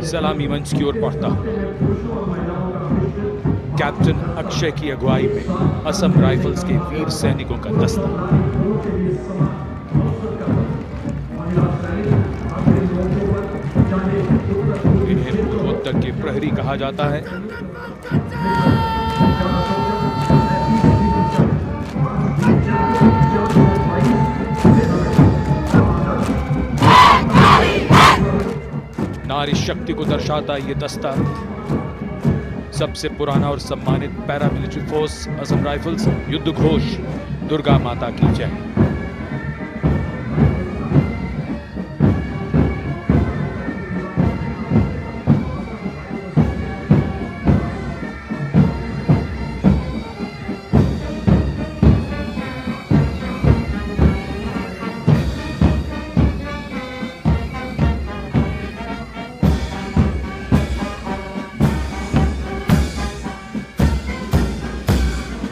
सलामी मंच की ओर बढ़ता हूं। कैप्टन अक्षय की अगुवाई में असम राइफल्स के वीर सैनिकों का दस्ता। इन्हें पूर्वोत्तर के प्रहरी कहा जाता है। नारी शक्ति को दर्शाता ये दस्ता सबसे पुराना और सम्मानित पैरामिलिट्री फोर्स असम राइफल्स। युद्ध घोष दुर्गा माता की जय।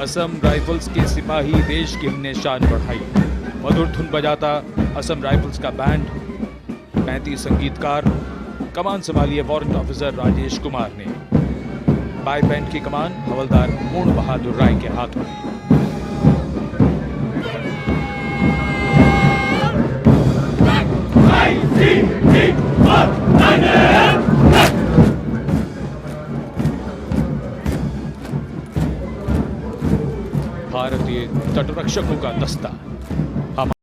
असम राइफल्स के सिपाही देश की हमने शान बढ़ाई। मधुर धुन बजाता असम राइफल्स का बैंड, 35 संगीतकार। कमान संभाली है वारंट ऑफिसर राजेश कुमार ने। बाई बैंड की कमान हवलदार पूर्ण बहादुर राय के हाथों में। भारतीय तटरक्षकों का दस्ता।